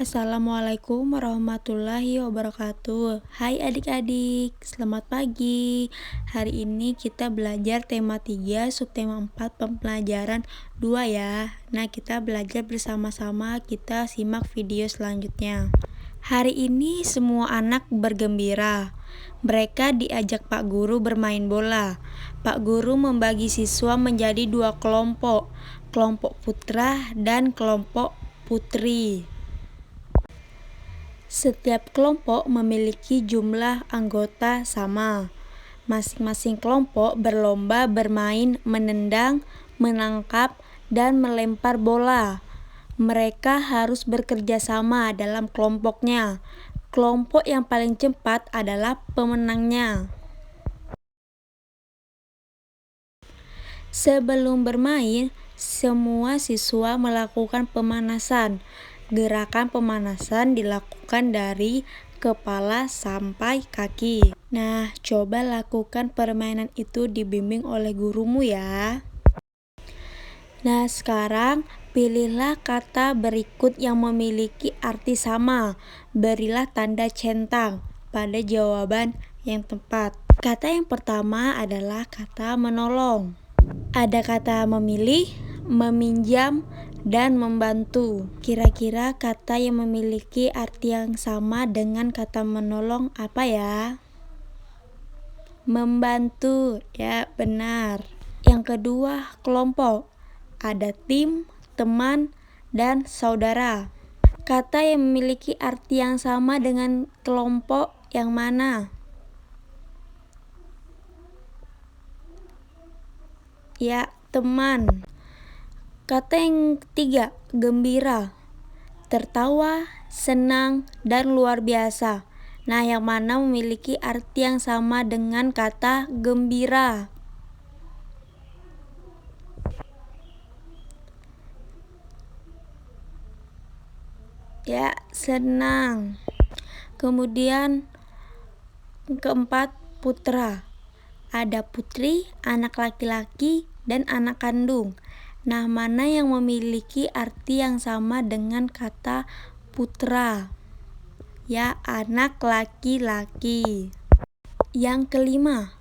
Assalamualaikum warahmatullahi wabarakatuh. Hai adik-adik, selamat pagi. Hari ini kita belajar tema 3, subtema 4, pembelajaran 2 ya. Nah, kita belajar bersama-sama, kita simak video selanjutnya. Hari ini semua anak bergembira. Mereka diajak Pak Guru bermain bola. Pak Guru membagi siswa menjadi 2 kelompok, kelompok putra dan kelompok putri. Setiap kelompok memiliki jumlah anggota sama. Masing-masing kelompok berlomba bermain menendang, menangkap, dan melempar bola. Mereka harus bekerja sama dalam kelompoknya. Kelompok yang paling cepat adalah pemenangnya. Sebelum bermain, semua siswa melakukan pemanasan. Gerakan pemanasan dilakukan dari kepala sampai kaki. Nah, coba lakukan permainan itu dibimbing oleh gurumu ya. Nah, sekarang pilihlah kata berikut yang memiliki arti sama. Berilah tanda centang pada jawaban yang tepat. Kata yang pertama adalah kata menolong. Ada kata memilih, meminjam, dan membantu. Kira-kira kata yang memiliki arti yang sama dengan kata menolong apa ya? Membantu, ya benar. Yang kedua, kelompok. Ada tim, teman, dan saudara. Kata yang memiliki arti yang sama dengan kelompok yang mana? Ya, teman. Kata yang ketiga, gembira. Tertawa, senang, dan luar biasa. Nah, yang mana memiliki arti yang sama dengan kata gembira? Ya, senang. Kemudian keempat, putra. Ada putri, anak laki-laki, dan anak kandung. Nah, mana yang memiliki arti yang sama dengan kata putra? Ya, anak laki-laki. Yang kelima,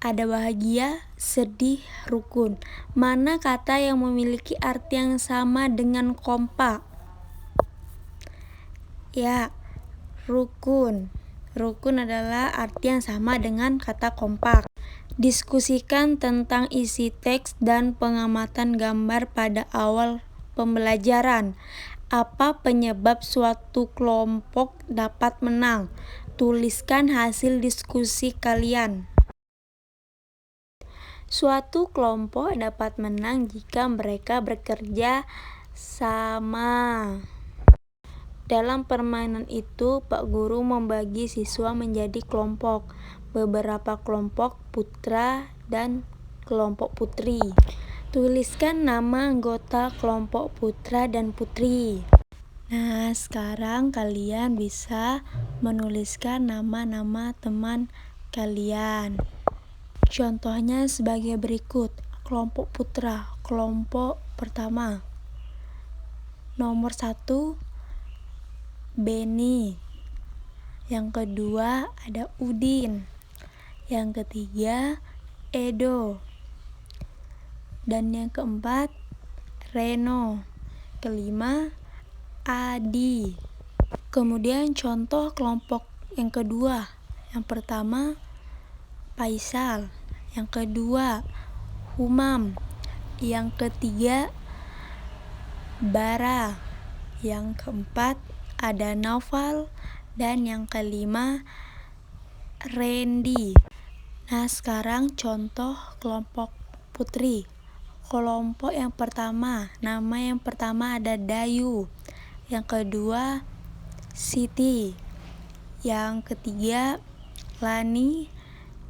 ada bahagia, sedih, rukun. Mana kata yang memiliki arti yang sama dengan kompak? Ya, rukun. Rukun adalah arti yang sama dengan kata kompak. Diskusikan tentang isi teks dan pengamatan gambar pada awal pembelajaran. Apa penyebab suatu kelompok dapat menang? Tuliskan hasil diskusi kalian. Suatu kelompok dapat menang jika mereka bekerja sama. Dalam permainan itu, Pak Guru membagi siswa menjadi kelompok. Beberapa kelompok putra dan kelompok putri. Tuliskan nama anggota kelompok putra dan putri. Nah, sekarang kalian bisa menuliskan nama-nama teman kalian. Contohnya sebagai berikut. Kelompok putra, kelompok pertama. Nomor 1, Beni. Yang kedua ada Udin. Yang ketiga, Edo. Dan yang keempat, Reno. Kelima, Adi. Kemudian contoh kelompok yang kedua. Yang pertama, Faisal. Yang kedua, Humam. Yang ketiga, Bara. Yang keempat, ada Naufal. Dan yang kelima, Randy. Nah, sekarang contoh kelompok putri. Kelompok yang pertama, nama yang pertama ada Dayu. Yang kedua, Siti. Yang ketiga, Lani.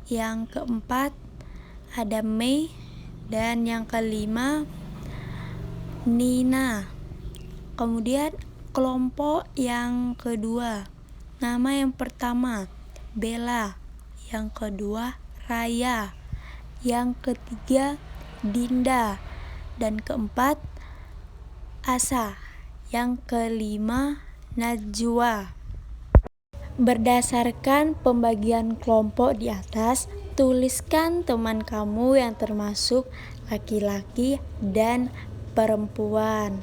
Yang keempat, ada Mei. Dan yang kelima, Nina. Kemudian kelompok yang kedua, nama yang pertama Bella. Yang kedua, Raya. Yang ketiga, Dinda. Dan keempat, Asa. Yang kelima, Najwa. Berdasarkan pembagian kelompok di atas, tuliskan teman kamu yang termasuk laki-laki dan perempuan.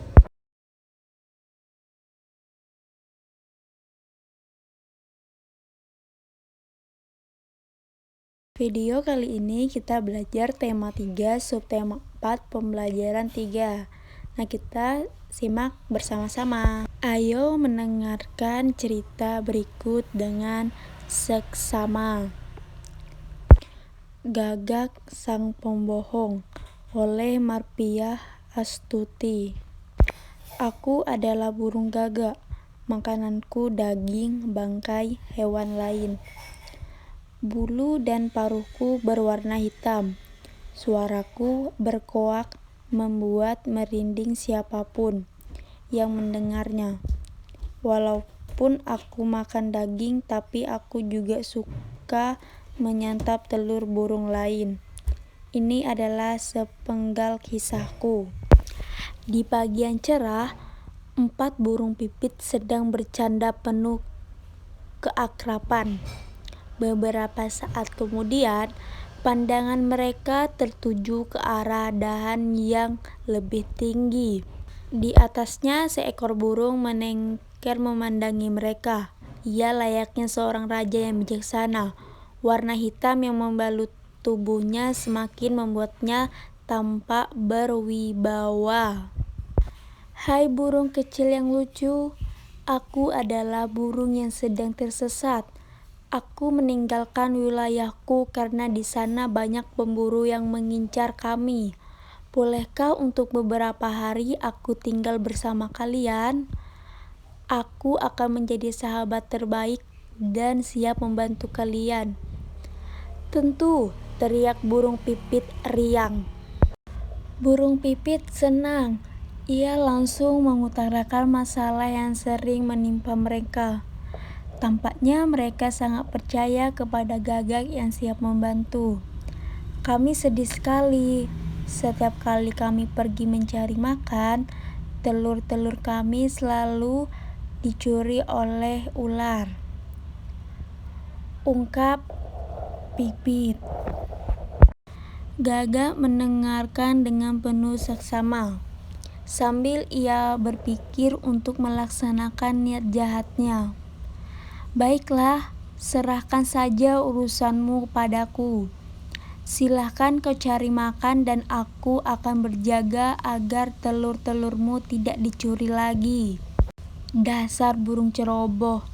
Video kali ini kita belajar tema 3, subtema 4, pembelajaran 3. Nah, kita simak bersama-sama. Ayo mendengarkan cerita berikut dengan seksama. Gagak Sang Pembohong oleh Marpiah Astuti. Aku adalah burung gagak, makananku daging bangkai hewan lain. Bulu dan paruhku berwarna hitam. Suaraku berkoak membuat merinding siapapun yang mendengarnya. Walaupun aku makan daging, tapi aku juga suka menyantap telur burung lain. Ini adalah sepenggal kisahku. Di pagi yang cerah, 4 burung pipit sedang bercanda penuh keakraban. Beberapa saat kemudian, pandangan mereka tertuju ke arah dahan yang lebih tinggi. Di atasnya, seekor burung menengker memandangi mereka. Ia layaknya seorang raja yang bijaksana. Warna hitam yang membalut tubuhnya semakin membuatnya tampak berwibawa. Hai burung kecil yang lucu, aku adalah burung yang sedang tersesat. Aku meninggalkan wilayahku karena di sana banyak pemburu yang mengincar kami. Bolehkah untuk beberapa hari aku tinggal bersama kalian? Aku akan menjadi sahabat terbaik dan siap membantu kalian. Tentu, teriak burung pipit riang. Burung pipit senang. Ia langsung mengutarakan masalah yang sering menimpa mereka. Tampaknya mereka sangat percaya kepada gagak yang siap membantu. Kami sedih sekali. Setiap kali kami pergi mencari makan, telur-telur kami selalu dicuri oleh ular. Ungkap Pipit. Gagak mendengarkan dengan penuh seksama, sambil ia berpikir untuk melaksanakan niat jahatnya. Baiklah, serahkan saja urusanmu padaku. Silahkan kau cari makan dan aku akan berjaga agar telur-telurmu tidak dicuri lagi. Dasar burung ceroboh.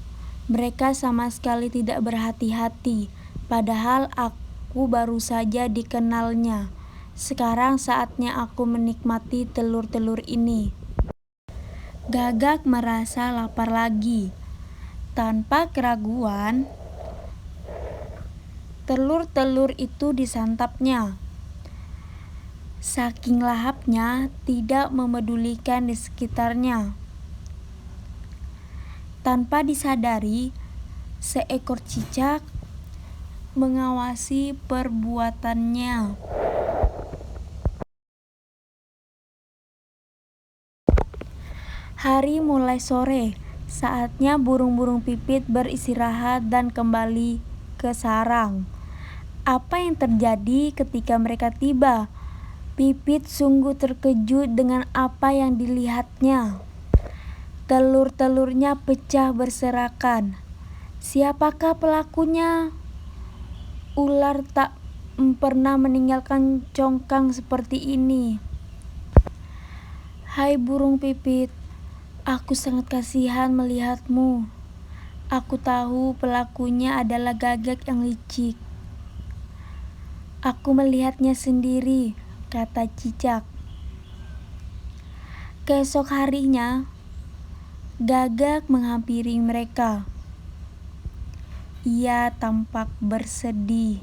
Mereka sama sekali tidak berhati-hati, padahal aku baru saja dikenalnya. Sekarang saatnya aku menikmati telur-telur ini. Gagak merasa lapar lagi. Tanpa keraguan, telur-telur itu disantapnya. Saking lahapnya, tidak memedulikan di sekitarnya. Tanpa disadari, seekor cicak mengawasi perbuatannya. Hari mulai sore. Saatnya burung-burung pipit beristirahat dan kembali ke sarang. Apa yang terjadi ketika mereka tiba? Pipit sungguh terkejut dengan apa yang dilihatnya. Telur-telurnya pecah berserakan. Siapakah pelakunya? Ular tak pernah meninggalkan congkang seperti ini. Hai burung pipit, aku sangat kasihan melihatmu. Aku tahu pelakunya adalah gagak yang licik. Aku melihatnya sendiri, kata cicak. Keesok harinya, gagak menghampiri mereka. Ia tampak bersedih.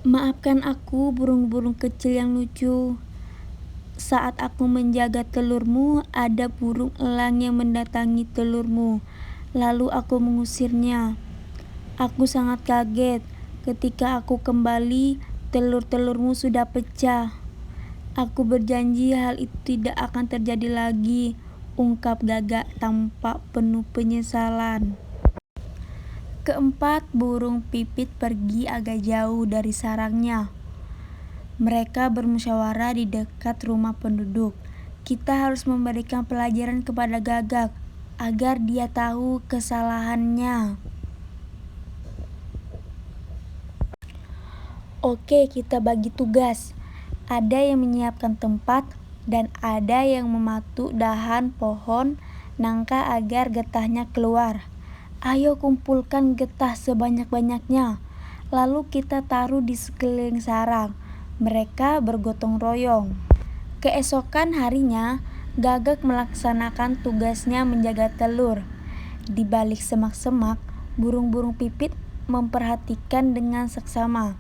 Maafkan aku, burung-burung kecil yang lucu. Saat aku menjaga telurmu, ada burung elang yang mendatangi telurmu. Lalu aku mengusirnya. Aku sangat kaget. Ketika aku kembali, telur-telurmu sudah pecah. Aku berjanji hal itu tidak akan terjadi lagi. ungkap Gagak tampak penuh penyesalan. Keempat burung pipit pergi agak jauh dari sarangnya. Mereka bermusyawarah di dekat rumah penduduk. Kita harus memberikan pelajaran kepada Gagak agar dia tahu kesalahannya. Oke, kita bagi tugas. Ada yang menyiapkan tempat dan ada yang mematuk dahan pohon nangka agar getahnya keluar. Ayo kumpulkan getah sebanyak-banyaknya. Lalu kita taruh di sekeliling sarang. Mereka bergotong royong. Keesokan harinya, Gagak melaksanakan tugasnya menjaga telur. Di balik semak-semak, burung-burung pipit memperhatikan dengan seksama.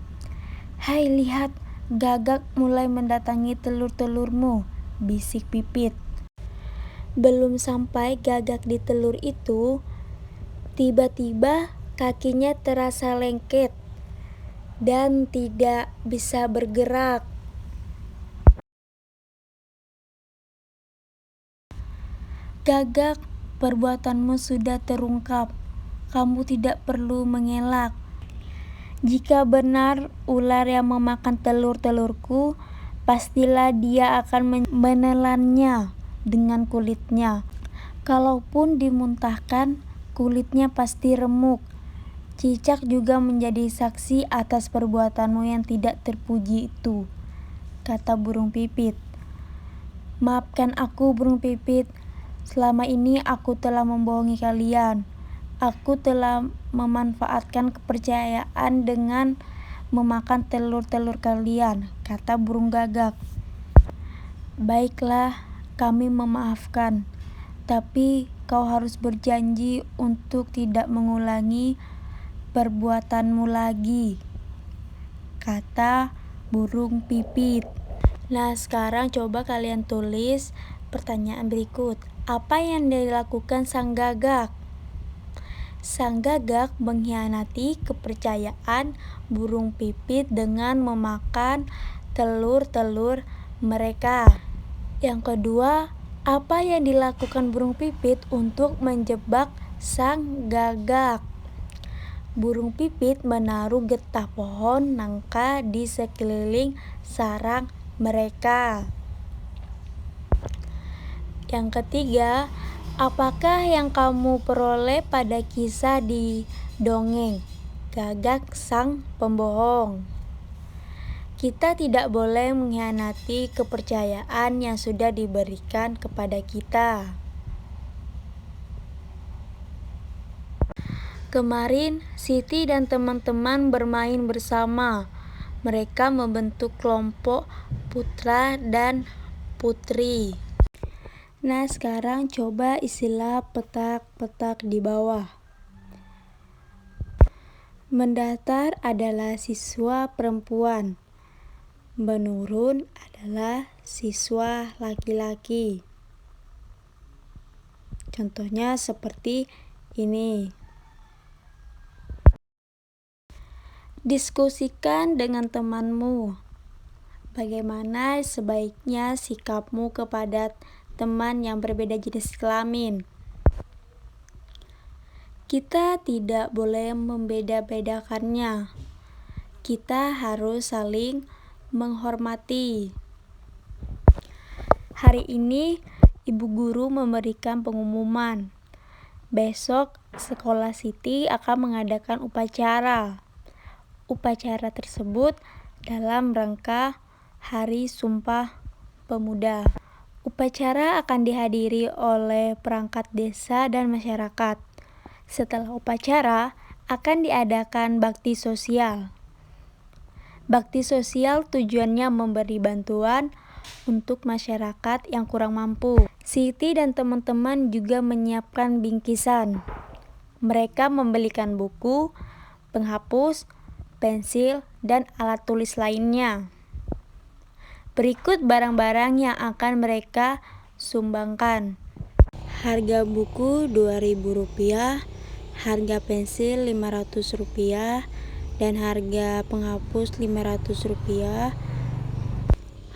"Hai, lihat, Gagak mulai mendatangi telur-telurmu," bisik Pipit. Belum sampai Gagak di telur itu, tiba-tiba kakinya terasa lengket dan tidak bisa bergerak. "Gagak, perbuatanmu sudah terungkap. Kamu tidak perlu mengelak. Jika benar ular yang memakan telur-telurku, pastilah dia akan menelannya dengan kulitnya. Kalaupun dimuntahkan, kulitnya pasti remuk. Cicak juga menjadi saksi atas perbuatanmu yang tidak terpuji itu," kata burung pipit. "Maafkan aku, burung pipit. Selama ini aku telah membohongi kalian. Aku telah memanfaatkan kepercayaan dengan memakan telur-telur kalian," kata burung Gagak. "Baiklah, kami memaafkan. Tapi kau harus berjanji untuk tidak mengulangi perbuatanmu lagi," kata burung pipit. Nah, sekarang coba kalian tulis pertanyaan berikut. Apa yang dilakukan sang Gagak? Sang Gagak mengkhianati kepercayaan burung pipit dengan memakan telur-telur mereka. Yang kedua, apa yang dilakukan burung pipit untuk menjebak sang Gagak? Burung pipit menaruh getah pohon nangka di sekeliling sarang mereka. Yang ketiga, apakah yang kamu peroleh pada kisah di dongeng Gagak Sang Pembohong? Kita tidak boleh mengkhianati kepercayaan yang sudah diberikan kepada kita. Kemarin, Siti dan teman-teman bermain bersama. Mereka membentuk kelompok putra dan putri. Nah, sekarang coba isilah petak-petak di bawah. Mendaftar adalah siswa perempuan. Menurun adalah siswa laki-laki. Contohnya seperti ini. Diskusikan dengan temanmu. Bagaimana sebaiknya sikapmu kepada teman yang berbeda jenis kelamin? Kita tidak boleh membeda-bedakannya. Kita harus saling menghormati. Hari ini, ibu guru memberikan pengumuman. Besok, sekolah Siti akan mengadakan upacara. Upacara tersebut dalam rangka Hari Sumpah Pemuda. Upacara akan dihadiri oleh perangkat desa dan masyarakat. Setelah upacara, akan diadakan bakti sosial. Bakti sosial tujuannya memberi bantuan untuk masyarakat yang kurang mampu. Siti dan teman-teman juga menyiapkan bingkisan. Mereka membelikan buku, penghapus, pensil, dan alat tulis lainnya. Berikut barang-barang yang akan mereka sumbangkan. Harga buku Rp2.000, harga pensil Rp500, dan harga penghapus Rp500.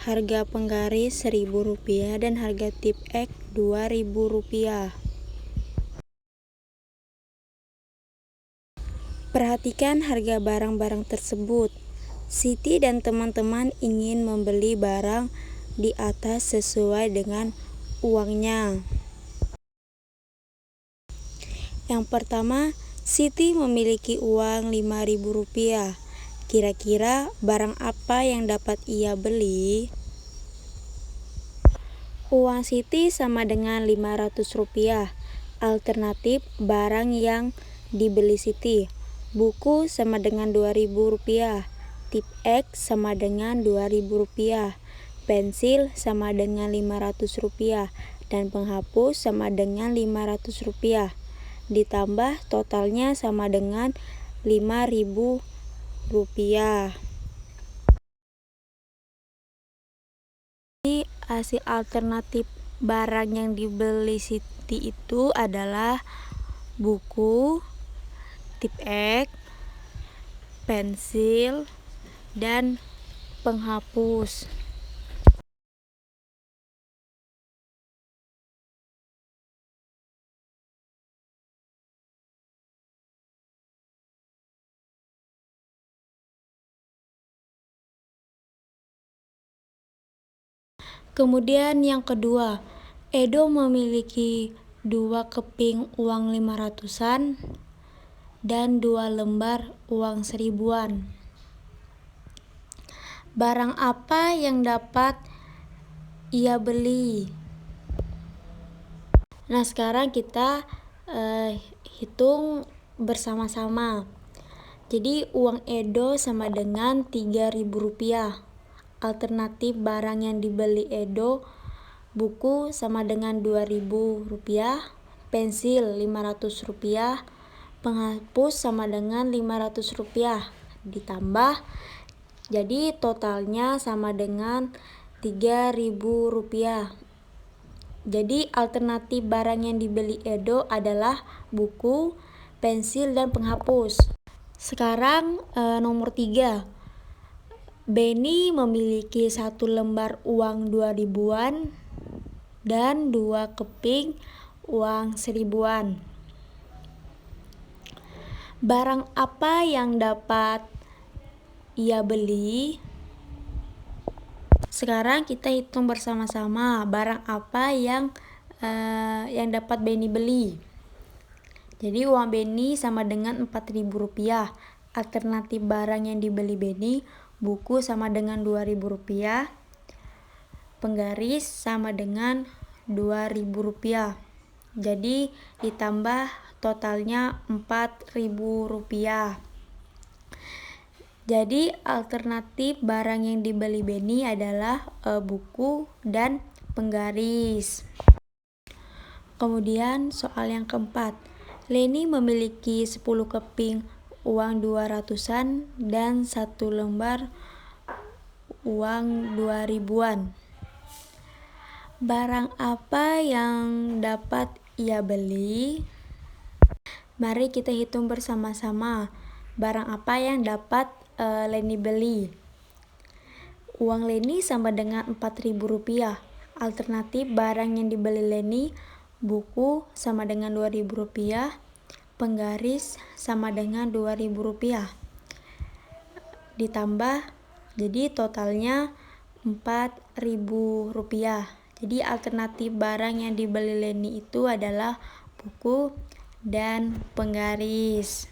harga penggaris Rp1.000 dan harga tip X Rp2.000. Perhatikan harga barang-barang tersebut. Siti dan teman-teman ingin membeli barang di atas sesuai dengan uangnya. Yang pertama, Siti memiliki uang Rp5.000. Kira-kira barang apa yang dapat ia beli? Uang Siti sama dengan Rp500. Alternatif barang yang dibeli Siti. Buku sama dengan Rp2.000. Tip X sama dengan Rp2.000. Pensil sama dengan Rp500. Dan penghapus sama dengan Rp500. Ditambah totalnya sama dengan Rp5.000. Jadi hasil alternatif barang yang dibeli Siti itu adalah buku, tip X, pensil, dan penghapus. Kemudian yang kedua, Edo memiliki 2 keping uang 500-an dan 2 lembar uang 1000-an. Barang apa yang dapat ia beli? Nah, sekarang kita hitung bersama-sama. Jadi uang Edo sama dengan Rp3.000. Alternatif barang yang dibeli Edo, buku sama dengan Rp2.000, pensil Rp500, penghapus sama dengan Rp500. Ditambah, jadi totalnya sama dengan Rp3.000. Jadi alternatif barang yang dibeli Edo adalah buku, pensil, dan penghapus. Sekarang nomor 3. Beni memiliki 1 lembar uang 2000-an dan 2 keping uang 1000-an. Barang apa yang dapat ia beli? Sekarang kita hitung bersama-sama barang apa yang dapat Beni beli. Jadi uang Beni sama dengan Rp4.000. Alternatif barang yang dibeli Beni, buku sama dengan Rp2.000, penggaris sama dengan Rp2.000. Jadi ditambah totalnya Rp4.000. Jadi alternatif barang yang dibeli Beni adalah buku dan penggaris. Kemudian soal yang keempat, Leni memiliki 10 keping uang 200-an dan 1 lembar uang 2000-an. Barang apa yang dapat ia beli? Mari kita hitung bersama-sama. Barang apa yang dapat Leni beli? Uang Leni sama dengan Rp4.000. Alternatif barang yang dibeli Leni, buku sama dengan Rp2.000, penggaris sama dengan Rp2.000. Ditambah, jadi totalnya Rp4.000. Jadi alternatif barang yang dibeli Leni itu adalah buku dan penggaris.